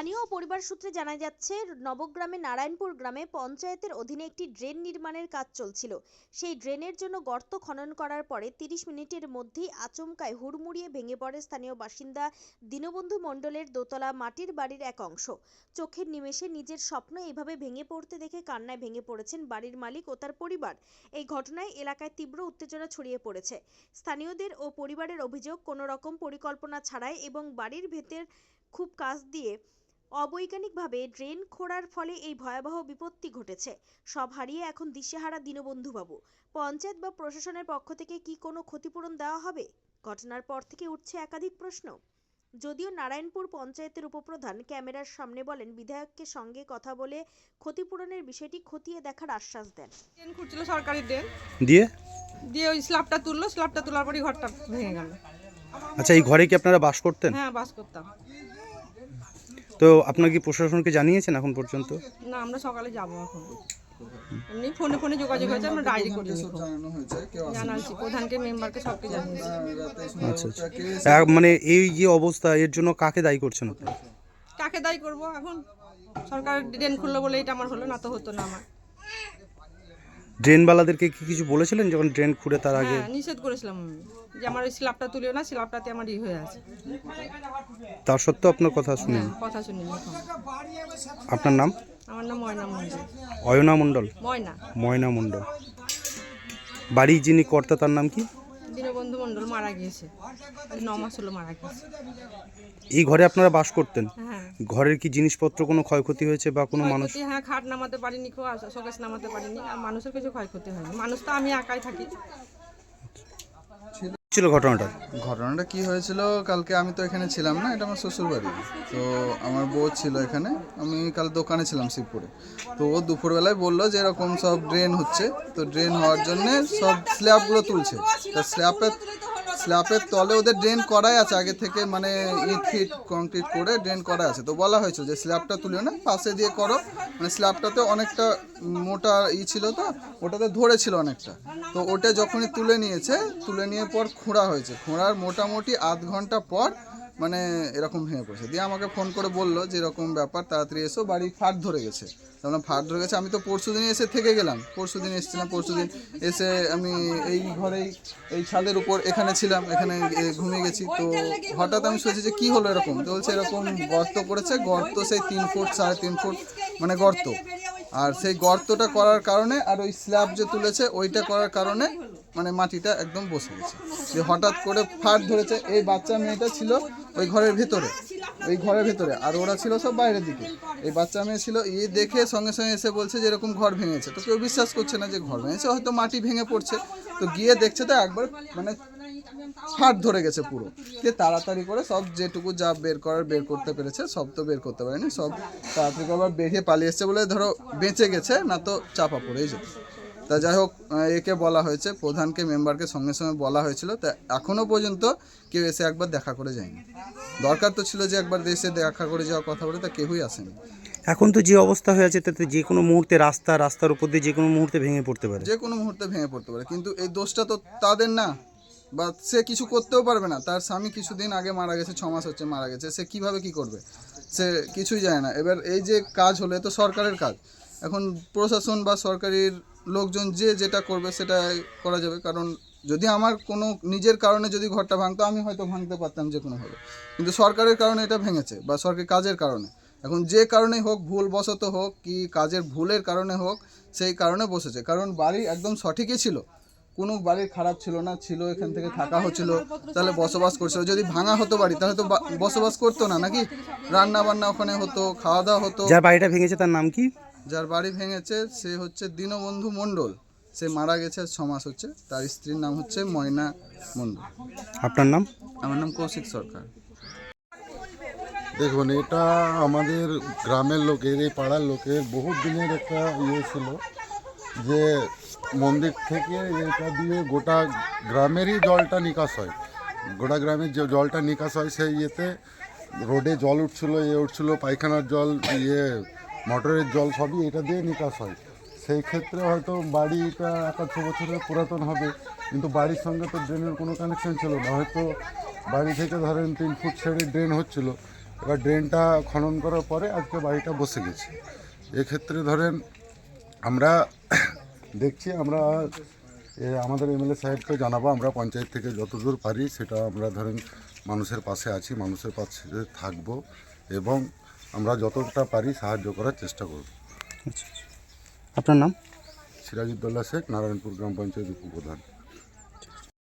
স্থানীয় পরিবার সূত্রে জানা যাচ্ছে, নবগ্রামে নারায়ণপুর গ্রামে পঞ্চায়েতের অধীনে একটি ড্রেন নির্মাণের কাজ চলছিল। সেই ড্রেনের জন্য গর্ত খনন করার পরে 30 মিনিটের মধ্যেই আচমকায় হুড়মুড়িয়ে ভেঙে পড়ে স্থানীয় বাসিন্দা দীনবন্ধু মণ্ডলের দোতলা মাটির বাড়ির এক অংশ। চোখের নিমেষে নিজের স্বপ্ন এইভাবে ভেঙে পড়তে দেখে কান্নায় ভেঙে পড়েছেন বাড়ির মালিক ও তার পরিবার। এই ঘটনায় এলাকায় তীব্র উত্তেজনা ছড়িয়ে পড়েছে। স্থানীয়দের ও পরিবারের অভিযোগ, কোনো রকম পরিকল্পনা ছাড়াই এবং বাড়ির ভেতর খুব কাছ দিয়ে অবৈজ্ঞানিকভাবে ড্রেন খোঁড়ার ফলে এই ভয়াবহ বিপত্তি ঘটেছে। সব হারিয়ে এখন দিশেহারা দীনবন্ধু বাবু। পঞ্চায়েত বা প্রশাসনের পক্ষ থেকে কি কোনো ক্ষতিপূরণ দেওয়া হবে? ঘটনার পর থেকে উঠছে একাধিক প্রশ্ন। যদিও নারায়ণপুর পঞ্চায়েতের উপপ্রধান ক্যামেরার সামনে বলেন, বিধায়ককে সঙ্গে কথা বলে ক্ষতিপূরণের বিষয়টি খতিয়ে দেখার আশ্বাস দেন। ড্রেন খুঁড়ছিল, সরকারি ড্রেন দিয়ে দিয়ে ওই স্ল্যাবটা তুললো, স্ল্যাবটা তোলার পরই ঘরটা ভেঙে গেল। আচ্ছা, এই ঘরে কি আপনারা বাস করতেন? হ্যাঁ, বাস করতাম। তো আপনারা কি প্রশাসনকে জানিয়েছেন এখন পর্যন্ত? না, আমরা সকালে যাবো এখন। এমনি ফোনে ফোনে যোগাযোগ হয়েছে, আমরা ডায়েরি করে জানাচ্ছি, প্রধানকে, মেম্বারকে, সবকে জানিয়েছি। আচ্ছা আচ্ছা, মানে এই যে অবস্থা, এর জন্য কাকে দায়ী করছেন আপনারা? কাকে দায়ী করবো এখন? সরকার ড্রেন খুললো বলে এটা আমার হলো, না তো হতো না আমার। ড্রেনওয়ালাদেরকে কি কিছু বলেছিলেন যখন ড্রেন খুঁড়ে তার আগে? হ্যাঁ, নিষেধ করেছিলাম আমি যে আমার ওই স্ল্যাবটা তুলিও না, স্ল্যাবটাতে আমার হয়ে আছে। তার সত্ত্বেও আপনার কথা শুনেন? হ্যাঁ, কথা শুনিনি। আপনার নাম? আমার নাম ময়না মণ্ডল। অয়না মণ্ডল? ময়না। ময়না মণ্ডল। বাড়ি যিনি কর্তা তার নাম কি? দীনবন্ধু মণ্ডল মারা গিয়েছে, 9 মাস হলো মারা গিয়েছে। এই ঘরে আপনারা বাস করতেন? হ্যাঁ। ঘরের কি জিনিসপত্র কোনো ক্ষয়ক্ষতি হয়েছে বা কোনো মানুষ? হ্যাঁ, খাট নামাতে পারিনি, শোকেস নামাতে পারিনি, আর মানুষের কিছু ক্ষয়ক্ষতি হয়নি। মানুষ তো আমি একাই থাকি। ছিল ঘটনাটা কি হয়েছিল, কালকে আমি তো এখানে ছিলাম না, এটা আমার শ্বশুর বাড়ি। তো আমার বউ ছিল এখানে, আমি কাল দোকানে ছিলাম শিবপুরে। তো ও দুপুরবেলায় বললো যে এরকম সব ড্রেন হচ্ছে, তো ড্রেন হওয়ার জন্যে সব স্ল্যাবগুলো তুলছে। তা স্ল্যাবের তলে ওদের ড্রেন করাই আছে আগে থেকে, মানে ইট ফিট কংক্রিট করে ড্রেন করা আছে। তো বলা হয়েছে যে স্ল্যাবটা তুলে না, পাশে দিয়ে করো, মানে স্ল্যাবটাতে অনেকটা মোটা ছিল, তো ওটাতে ধরেছিল অনেকটা। তো ওটা যখনই তুলে নিয়ে পর খোঁড়া হয়েছে, খোঁড়ার মোটামুটি আধ ঘন্টা পর মানে এরকম ভেঙে পড়েছে। দিয়ে আমাকে ফোন করে বললো যে এরকম ব্যাপার, তাড়াতাড়ি এসো, বাড়ি ফাট ধরে গেছে। তখন ফাট ধরে গেছে, আমি তো পরশুদিন এসে থেকে গেলাম, পরশুদিন এসে আমি এই ঘরেই, এই ছাদের উপর এখানে ছিলাম, এখানে ঘুমিয়ে গেছি। তো হঠাৎ আমি শুনেছি যে কী হলো এরকম, তো বলছে এরকম গর্ত করেছে, গর্ত সেই 3 ফুট 3.5 ফুট মানে গর্ত। আর সেই গর্তটা করার কারণে আর ওই স্ল্যাব যে তুলেছে ওইটা করার কারণে মানে মাটিটা একদম বসে গেছে, যে হঠাৎ করে ফাট ধরেছে। এই বাচ্চা মেয়েটা ছিল ওই ঘরের ভেতরে, আর ওরা ছিল সব বাইরের দিকে। এই বাচ্চা মেয়ে ছিল, দেখে সঙ্গে সঙ্গে এসে বলছে যে এরকম ঘর ভেঙেছে। তো কেউ বিশ্বাস করছে না যে ঘর ভেঙেছে, হয়তো মাটি ভেঙে পড়ছে। তো গিয়ে দেখছে তো একবার মানে ফাট ধরে গেছে পুরো। দিয়ে তাড়াতাড়ি করে সব যেটুকু যা বের করতে পেরেছে, সব তো বের করতে পারেনি, সব তাড়াতাড়ি করে আবার বেরিয়ে পালিয়ে এসছে বলে ধরো বেঁচে গেছে, না তো চাপা পড়েই যেত। তা যাই হোক, একে বলা হয়েছে, প্রধানকে, মেম্বারকে সঙ্গে সঙ্গে বলা হয়েছিল। তা এখনও পর্যন্ত কেউ এসে একবার দেখা করে যায়নি। দরকার তো ছিল যে একবার এসে দেখা করে যাওয়া, কথা বলে, তা কেউই আসেনি। এখন তো যে অবস্থা হয়ে আছে তাতে যে কোনো মুহূর্তে রাস্তার উপর দিয়ে যে কোনো মুহূর্তে ভেঙে পড়তে পারে, কিন্তু এই দোষটা তো তাদের না, বা সে কিছু করতেও পারবে না। তার স্বামী কিছুদিন আগে মারা গেছে, 6 মাস হচ্ছে মারা গেছে, সে কিভাবে কি করবে, সে কিছুই জানে না। এবার এই যে কাজ হলে তো সরকারের কাজ, এখন প্রশাসন বা সরকারের লোকজন যে যেটা করবে সেটাই করা যাবে। কারণ যদি আমার কোনো নিজের কারণে যদি ঘরটা ভাঙতো, আমি হয়তো ভাঙতে পারতাম যে কোনোভাবে, কিন্তু সরকারের কারণে এটা ভেঙেছে, বা সরকারি কাজের কারণে। এখন যে কারণেই হোক, ভুলবশত হোক কি কাজের ভুলের কারণে হোক, সেই কারণে বসেছে। কারণ বাড়ি একদম সঠিকই ছিল, কোনো বাড়ির খারাপ ছিল না, ছিল এখান থেকে থাকা হচ্ছিল, তাহলে বসবাস করছিল। যদি ভাঙা হতো বাড়ি, তাহলে তো বসবাস করতো না, নাকি রান্না বান্না ওখানে হতো, খাওয়া দাওয়া হতো। যার বাড়িটা ভেঙেছে তার নাম কি? যার বাড়ি ভেঙেছে সে হচ্ছে দীনবন্ধু মণ্ডল, সে মারা গেছে 6 মাস হচ্ছে। তার স্ত্রীর নাম হচ্ছে ময়না মণ্ডল। আপনার নাম? আমার নাম কৌশিক সরকার। দেখুন, এটা আমাদের গ্রামের লোকের, এই পাড়ার লোকের বহুত দিনের একটা ছিল যে মন্দির থেকে এটা দিয়ে গোটা গ্রামেরই জলটা নিকাশ হয়, গোটা গ্রামের যে জলটা নিকাশ হয়, সেই ইয়েতে রোডে জল উঠছিল, পায়খানার জল, মোটরের জল, সবই এটা দিয়ে নিকাশ হয়। সেই ক্ষেত্রে হয়তো বাড়িটা 100 বছরের পুরাতন হবে, কিন্তু বাড়ির সঙ্গে তো ড্রেনের কোনো কানেকশন ছিল না। হয়তো বাড়ি থেকে ধরেন 3 ফুট ছেড়ে ড্রেন হচ্ছিল, এবার ড্রেনটা খনন করার পরে আজকে বাড়িটা বসে গেছে। এক্ষেত্রে ধরেন আমরা দেখছি, আমরা আমাদের এমএলএ সাহেবকে জানাবো, আমরা পঞ্চায়েত থেকে যতদূর পারি সেটা আমরা ধরেন মানুষের পাশে আছি, মানুষের পাশে থাকবো এবং আমরা যতটা পারি সাহায্য করার চেষ্টা করব। আচ্ছা, আপনার নাম? সিরাজউদ্দৌলা শেখ, নারায়ণপুর গ্রাম পঞ্চায়েত উপপ্রধান।